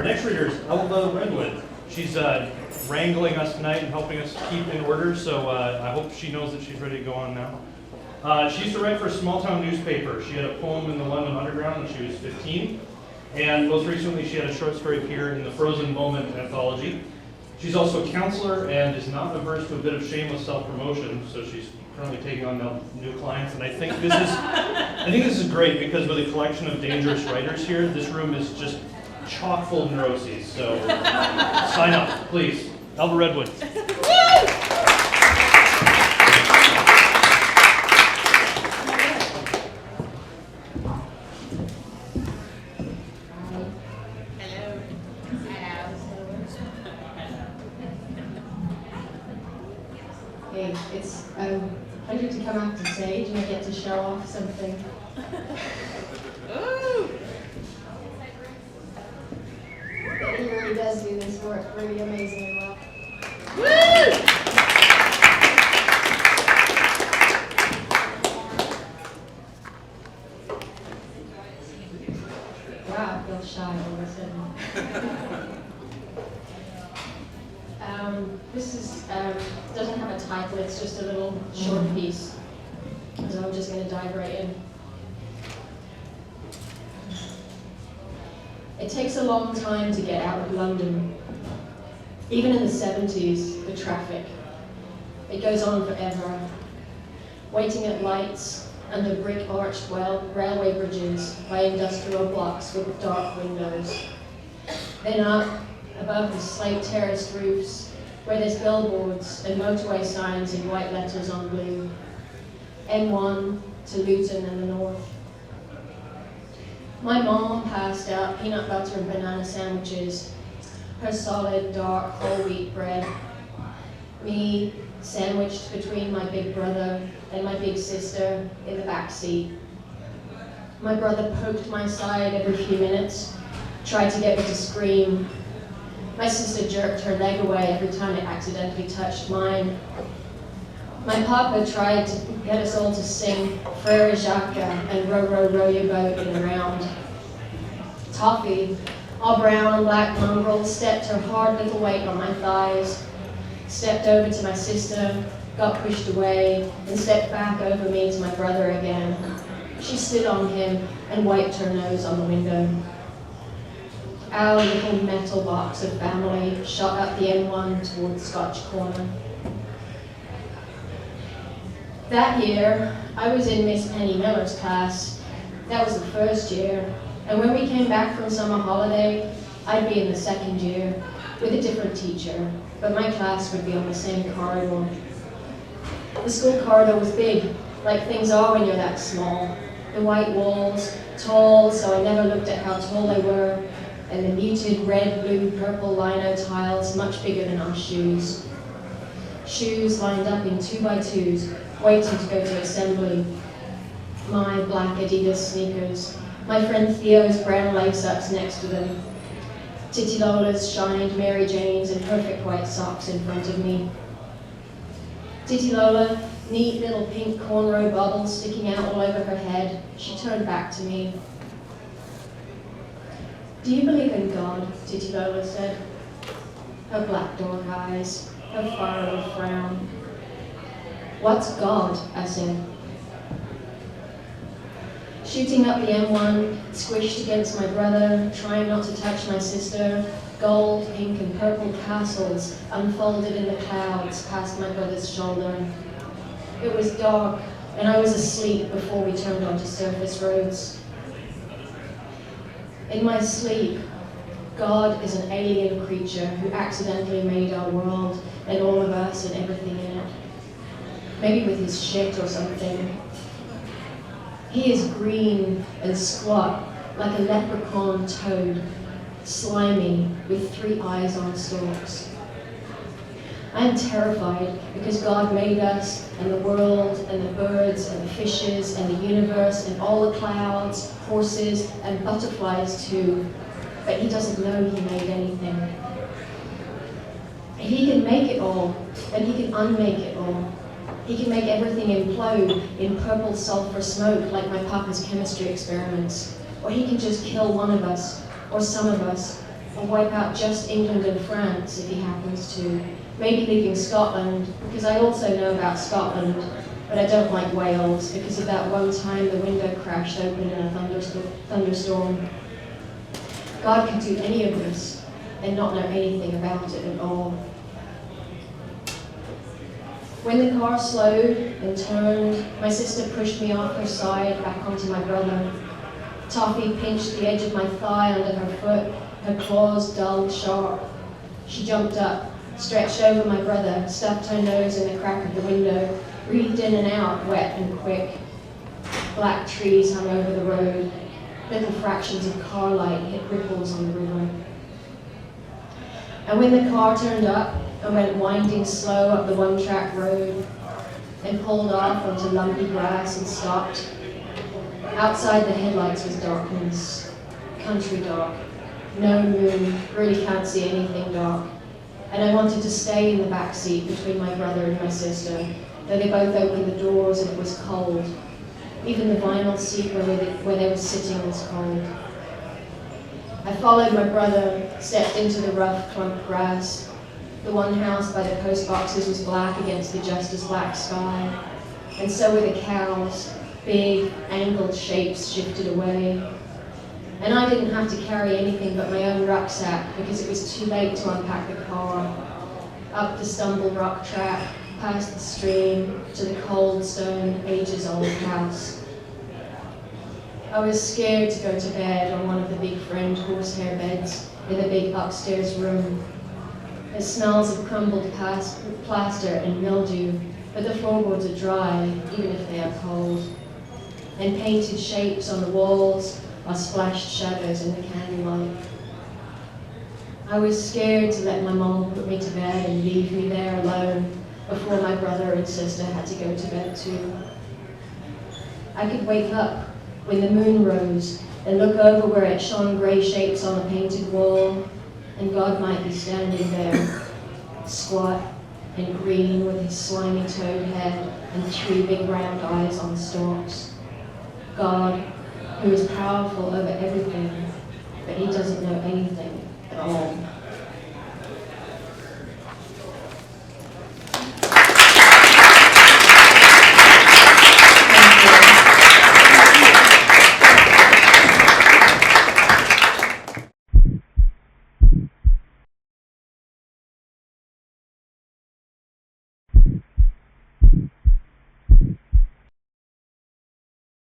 next reader is Elva Redwood. She's wrangling us tonight and helping us keep in order, so I hope she knows that she's ready to go on now. She used to write for a small town newspaper. She had a poem in the London Underground when she was 15, and most recently she had a short story appear in the Frozen Moment anthology. She's also a counselor and is not averse to a bit of shameless self-promotion, so she's currently taking on new clients, and I think this is great because with a collection of dangerous writers here, this room is just chock full of neuroses. So sign up, please. Elva Redwood. Hey, it's a pleasure to come out to stage and I get to show off something. He really does do this work really amazingly well. Wow, I feel shy all of a sudden. This is doesn't have a title, it's just a little short piece. So I'm just going to dive right in. It takes a long time to get out of London. Even in the 70s, the traffic. It goes on forever. Waiting at lights under brick-arched railway bridges by industrial blocks with dark windows. Then up above the slate terraced roofs, where there's billboards and motorway signs in white letters on blue. M1 to Luton in the north. My mom passed out peanut butter and banana sandwiches, her solid, dark, whole wheat bread. Me, sandwiched between my big brother and my big sister in the back seat. My brother poked my side every few minutes, tried to get me to scream. My sister jerked her leg away every time it accidentally touched mine. My papa tried to get us all to sing Frere Jacques and Row, Row, Row Your Boat in a round. Toffee, all brown and black mongrel, stepped her hard little weight on my thighs, stepped over to my sister, got pushed away, and stepped back over me to my brother again. She stood on him and wiped her nose on the window. Our little metal box of family shot up the M1 towards Scotch Corner. That year, I was in Miss Penny Miller's class. That was the first year. And when we came back from summer holiday, I'd be in the second year with a different teacher, but my class would be on the same corridor. The school corridor was big, like things are when you're that small. The white walls, tall, so I never looked at how tall they were, and the muted red, blue, purple lino tiles much bigger than our shoes. Shoes lined up in 2x2s, waiting to go to assembly. My black Adidas sneakers, my friend Theo's brown lace-ups next to them. Titi Lola's shined Mary Janes and perfect white socks in front of me. Titi Lola, neat little pink cornrow bubbles sticking out all over her head, she turned back to me. "Do you believe in God?" Titi Lola said. Her black dark eyes, her furrowed frown. "What's God?" I said. Shooting up the M1, squished against my brother, trying not to touch my sister, gold, pink, and purple castles unfolded in the clouds past my brother's shoulder. It was dark, and I was asleep before we turned onto surface roads. In my sleep, God is an alien creature who accidentally made our world and all of us and everything in it. Maybe with his shit or something. He is green and squat, like a leprechaun toad, slimy, with 3 eyes on stalks. I am terrified because God made us, and the world, and the birds, and the fishes, and the universe, and all the clouds, horses, and butterflies too, but he doesn't know he made anything. He can make it all, and he can unmake it all. He can make everything implode in purple sulfur smoke like my papa's chemistry experiments. Or he can just kill one of us, or some of us, or wipe out just England and France if he happens to. Maybe leaving Scotland, because I also know about Scotland, but I don't like Wales because of that one time the window crashed open in a thunderstorm. God could do any of this and not know anything about it at all. When the car slowed and turned, my sister pushed me off her side back onto my brother. Toffee pinched the edge of my thigh under her foot, her claws dull, sharp. She jumped up, stretched over my brother, stuffed her nose in the crack of the window, breathed in and out, wet and quick. Black trees hung over the road. Little fractions of car light hit ripples on the river. And when the car turned up and went winding slow up the one-track road and pulled off onto lumpy grass and stopped, outside the headlights was darkness, country dark, no moon, really can't see anything dark. And I wanted to stay in the back seat between my brother and my sister, though they both opened the doors and it was cold. Even the vinyl seat where they were sitting was cold. I followed my brother, stepped into the rough clump grass. The one house by the post boxes was black against the just as black sky, and so were the cows, big, angled shapes shifted away. And I didn't have to carry anything but my own rucksack because it was too late to unpack the car. Up the stumble rock track, past the stream, to the cold stone, ages-old house. I was scared to go to bed on one of the big framed horsehair beds in the big upstairs room. It smells of crumbled plaster and mildew, but the floorboards are dry, even if they are cold. And painted shapes on the walls are splashed shadows in the candlelight. I was scared to let my mom put me to bed and leave me there alone before my brother and sister had to go to bed too. I could wake up when the moon rose and look over where it shone grey shapes on the painted wall, and God might be standing there, squat and green with his slimy toad head and 3 big round eyes on stalks. God, who is powerful over everything, but he doesn't know anything at all.